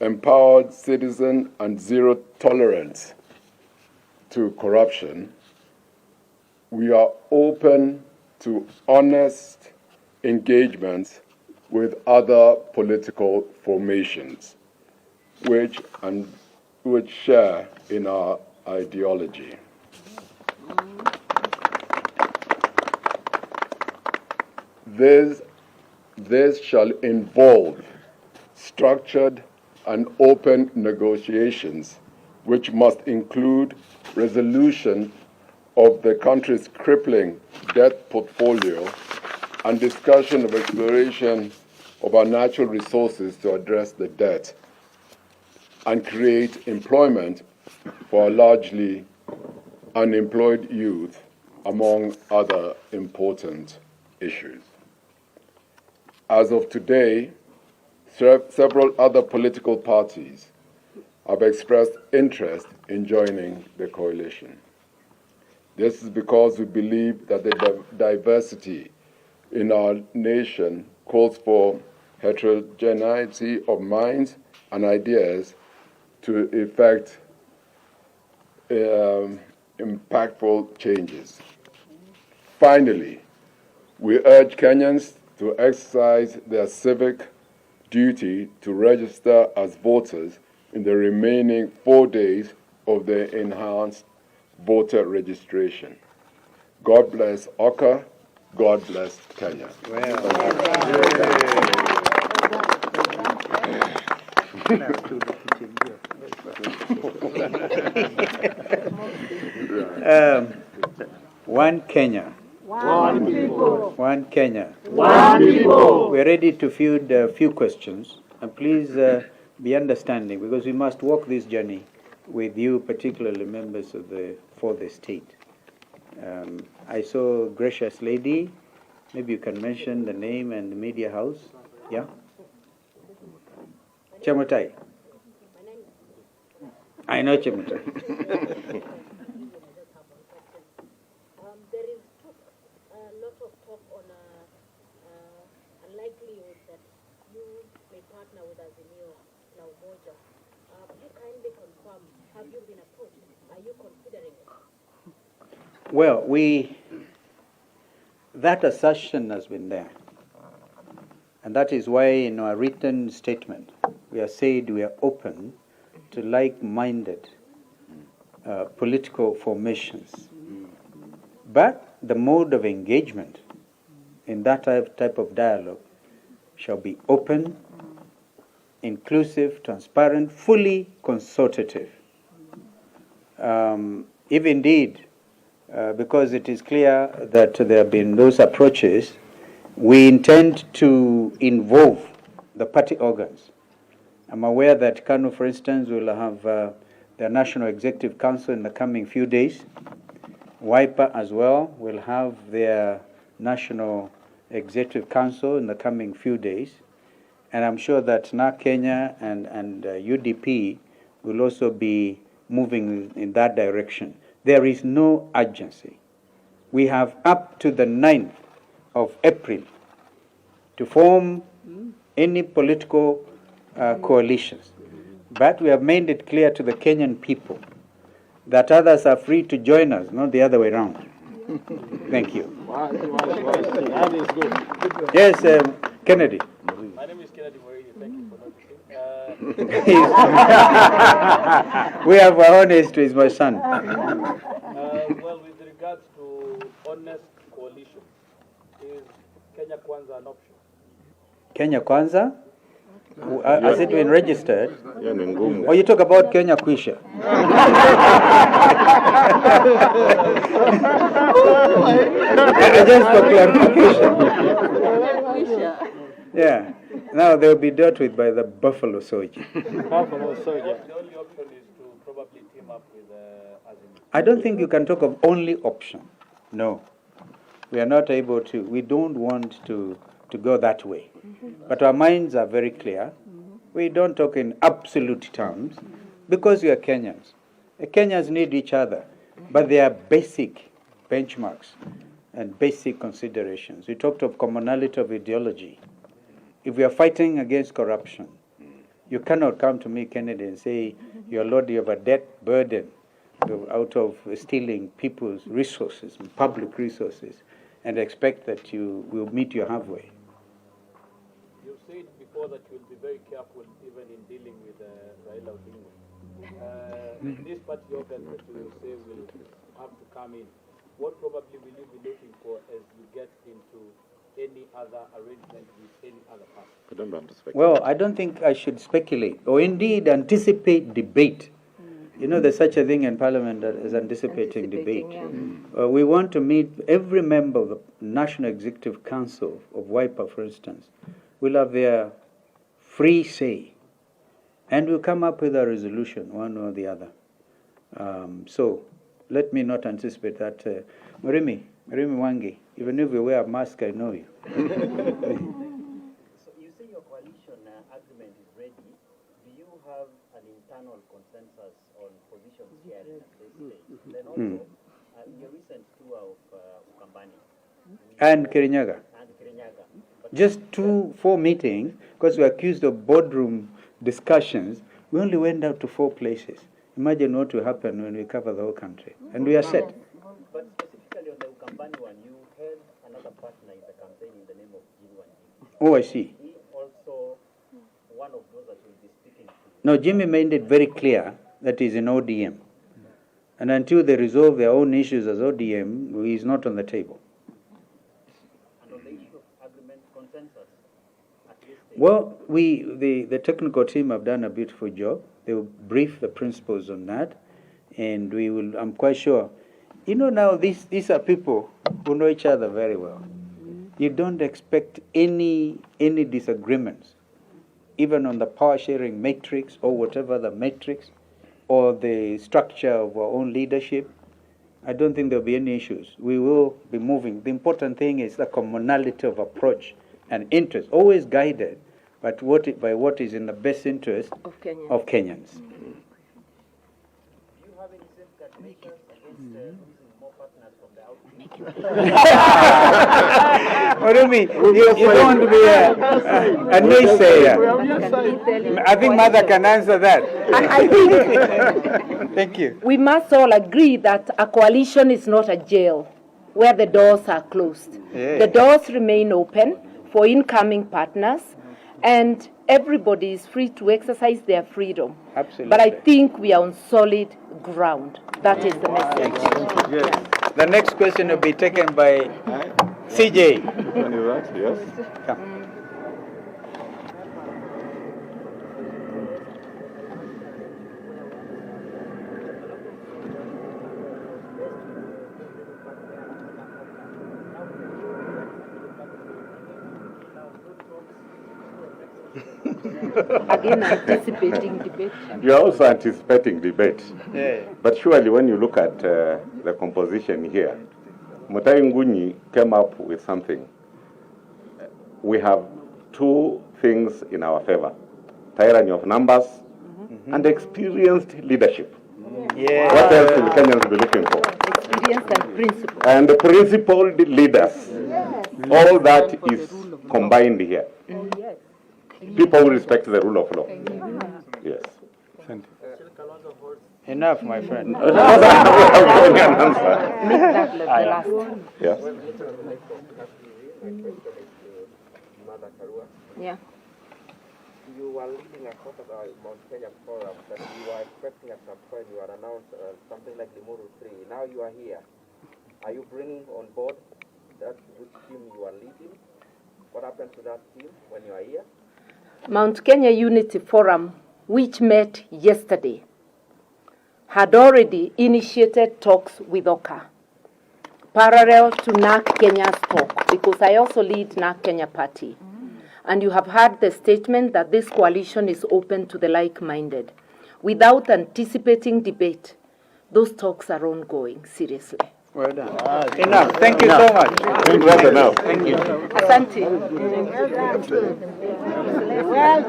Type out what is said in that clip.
empowered citizen and zero tolerance to corruption, we are open to honest engagement with other political formations which share in our ideology. This shall involve structured and open negotiations which must include resolution of the country's crippling debt portfolio and discussion of exploration of our natural resources to address the debt and create employment for our largely unemployed youth, among other important issues. As of today, several other political parties have expressed interest in joining the coalition. This is because we believe that the diversity in our nation calls for heterogeneity of minds and ideas to effect impactful changes. Finally, we urge Kenyans to exercise their civic duty to register as voters in the remaining 4 days of the enhanced voter registration. God bless OKA. God bless Kenya. One Kenya. One people. One Kenya. One people. We're ready to field a few questions. And please be understanding, because we must walk this journey with you, particularly members of for the state. I saw a gracious lady. Maybe you can mention the name and the media house. Yeah? Chemutai. I know Chemutai. There is a lot of talk on a likelihood that you may partner with Azimio La Umoja. Could you kindly confirm, have you been approached? Are you considering it? Well, that assertion has been there. And that is why in our written statement, we have said we are open to like-minded political formations. But the mode of engagement in that type of dialogue shall be open, inclusive, transparent, fully consultative. If indeed, because it is clear that there have been those approaches, we intend to involve the party organs. I'm aware that KANU, for instance, will have their National Executive Council in the coming few days. WIPA as well will have their National Executive Council in the coming few days. And I'm sure that NARC Kenya and UDP will also be moving in that direction. There is no urgency. We have up to the 9th of April to form any political coalitions. But we have made it clear to the Kenyan people that others are free to join us, not the other way around. Thank you. Yes, Kennedy. My name is Kennedy. Thank you for noticing. We have our honest, is my son. Well, with regards to honest coalition, is Kenya Kwanza an option? Kenya Kwanza? Has it been registered? Or you talk about Kenya Kwisha? Just for clarification. Yeah. Now they'll be dealt with by the Buffalo Soldier. Buffalo Soldier. The only option is to probably team up with Azimio. I don't think you can talk of only option. No. We are not able to. We don't want to go that way. But our minds are very clear. We don't talk in absolute terms because we are Kenyans. Kenyans need each other, but there are basic benchmarks and basic considerations. We talked of commonality of ideology. If we are fighting against corruption, You cannot come to me, Kennedy, and say, your Lord, you have a debt burden out of stealing people's resources, public resources, and expect that you will meet you halfway. You said before that you will be very careful even in dealing with Raila Odinga. This party organ that you say will have to come in, what probably will you be looking for as you get into any other arrangement with any other party? I don't want to speculate. Well, I don't think I should speculate or indeed anticipate debate. You know, there's such a thing in Parliament as anticipating debate. Yeah. We want to meet every member of the National Executive Council of WIPA, for instance, will have their free say, and we'll come up with a resolution, one or the other. So let me not anticipate that. Murimi Wangi, even if you wear a mask, I know you. So you say your coalition agreement is ready. Do you have an internal consensus on positions here in this stage? Then also, in your recent tour of Ukambani And Kirinyaga. Just 4 meetings, because we're accused of boardroom discussions, we only went out to 4 places. Imagine what will happen when we cover the whole country. And we are set. But specifically on the Ukambani one, you had another partner in the campaign in the name of Gishu. Oh, I see. He also one of those that will be speaking to. No, Jimmy made it very clear that he's in ODM. And until they resolve their own issues as ODM, he's not on the table. And on the issue of agreement consensus, at this stage, Well, the technical team have done a beautiful job. They will brief the principals on that, and we will. I'm quite sure. You know, now these are people who know each other very well. You don't expect any disagreements, even on the power sharing matrix or whatever the matrix, or the structure of our own leadership. I don't think there'll be any issues. We will be moving. The important thing is the commonality of approach and interest, always guided by what is in the best interest of Kenyans. do you have any safeguard measures against losing more partners from the outside? What do you mean? You don't want to be a naysayer. I think Mother can answer that. I think Thank you. we must all agree that a coalition is not a jail where the doors are closed. Yeah. The doors remain open for incoming partners, and everybody is free to exercise their freedom. Absolutely. But I think we are on solid ground. That is the message. Yes. The next question will be taken by CJ. Yes. Come. Again, anticipating debate. You are also anticipating debate. Yeah. But surely when you look at the composition here, Mutai Nguni came up with something. We have 2 things in our favor: tyranny of numbers and experienced leadership. Yeah. What else will Kenyans be looking for? Experience and principle. And the principled leaders. All that is combined here. People who respect the rule of law. Yes. Enough, my friend. Make that the last. Yes. Yeah. You were leading a sort of a Mount Kenya forum that you were expecting at some point you had announced something like Limuru 3. Now you are here. Are you bringing on board that which team you are leading? What happens to that team when you are here? Mount Kenya Unity Forum, which met yesterday, had already initiated talks with OKA, parallel to NAK Kenya's talk, because I also lead NAK Kenya Party. And you have heard the statement that this coalition is open to the like-minded. Without anticipating debate, those talks are ongoing, seriously. Well done. Enough. Thank you so much. Enough. Thank you. Asante.